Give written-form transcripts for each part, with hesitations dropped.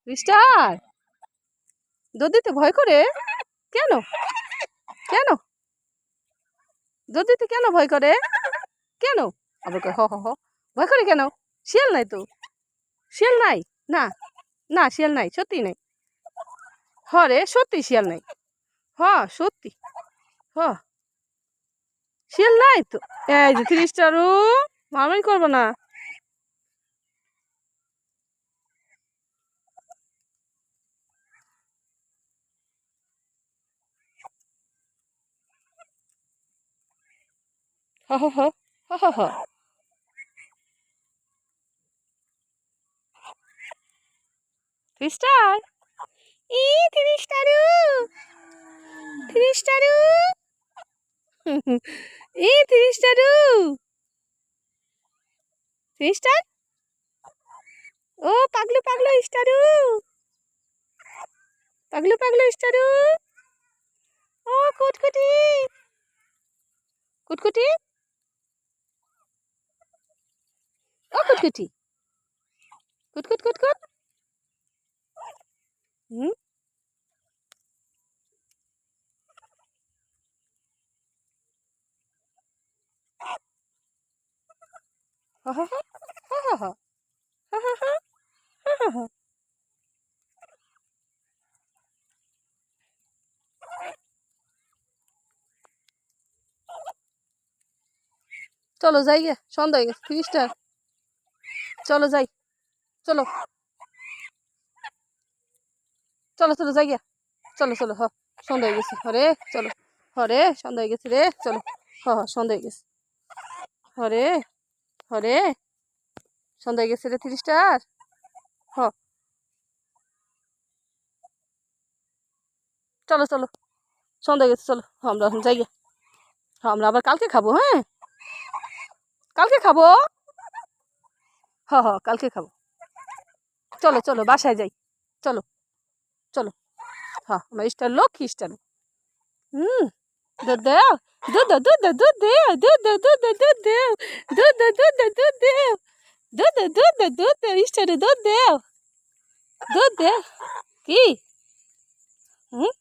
Mister, দুধ দিতে ভয় করে কেন? কেন দুধ দিতে কেন ভয় করে? কেন আবার হ হ হ ভয় করে কেন? শিয়াল নাই তো, শিয়াল নাই। না না, শিয়াল নাই, সত্যি নাই। রে সত্যি শিয়াল নাই। সত্যি। হ শিয়াল নাই তো। এই যে 30টারু মারামারি করবো না। হ হ হ হ হ হ মিস্টার, 30টারু 30টারু 30টারু 30টার। ও পাগলু পাগলু ইস্টারু, পাগলু পাগলু ইস্টারু। ও কুটকুটি কুটকুটি, ও কুটকুটি কুটকুট কুটকুট। হুম হ হ হ হ হ হ হ হ হ হ। চলো যাই গে, সন্ধ্যা হয়ে গেছে। 30টা, চলো যাই। চলো চলো চলো যাই গে। চলো চলো সন্ধ্যা হয়ে গেছে। হরে চলো, হরে সন্ধ্যা হয়ে গেছে রে। চলো সন্ধ্যা হয়ে গেছে। হরে হরে সন্ধ্যা হয়ে গেছে রে। 30টার। হ চলো চলো সন্ধ্যা হয়ে গেছে। চলো আমরা এখন যাই গে। আমরা আবার কালকে খাবো। হ্যাঁ কালকে খাবো। কালকে খাবো। চলো চলো বাসায় যাই। চলো চলো। আমার স্টার লক্ষ্মী স্টার। হুম দুধ দেও, দুধ দাও দুধ দাও দুধ দেও, দুধ দাও দুধ দাও দুধ দেও, দুধ দাও দুধ দাও দুধ দেও, দুধ দাও দুধ দাও দুধ দেও, স্টারে দুধ দেও, দুধ দেও। কি? হুম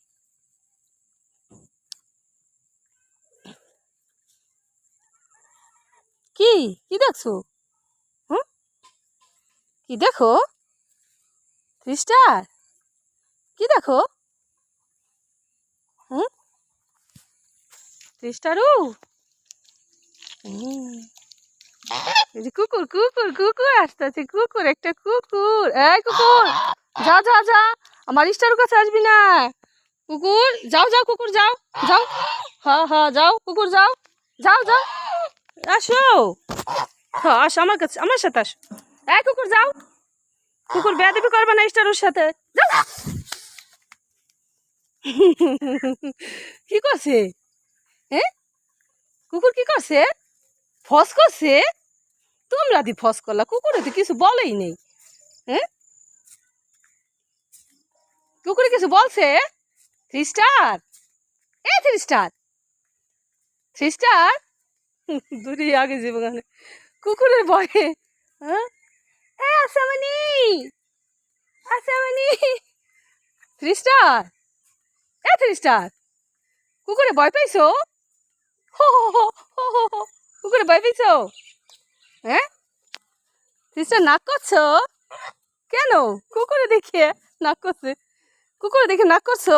কি কি দেখছো? হুম কি দেখো? 30টার কি দেখো? হুম 30টারু। কুকুর কুকুর কুকুর আসতেছে। কুকুর, একটা কুকুর। এই কুকুর, যা যা যা, আমার স্টারের কাছে আসবি না। কুকুর যাও যাও, কুকুর যাও যাও। যাও কুকুর যাও, যাও যাও। আসো আসো আমার কাছে, আমার সাথে আসো। এই কুকুর যাও। কুকুর বেয়াদবি করবে না স্টারের সাথে। যাও। কি করছে? হ্যাঁ কুকুর কি করছে? ফস করছে? তোমরা দি ফস করলা, কুকুরে তো কিছু বলেই নেই। হ্যাঁ কুকুরে কিছু বলছে? 3 স্টার, এ 3 স্টার, 3 স্টার। দূরে আগে যাবো গানে কুকুরের ভয়ে। হ্যাঁ আসামানি, আসামানি। 3 স্টার, এ 3 স্টার, কুকুরে ভয় পাইছো? হো হো হো হো হো হো। কুকুরে ভয় পাইছো? হ্যাঁ 3 স্টার নাক করছো কেন? কুকুরে দেখে নাক করছে, কুকুরে দেখে নাক করছো?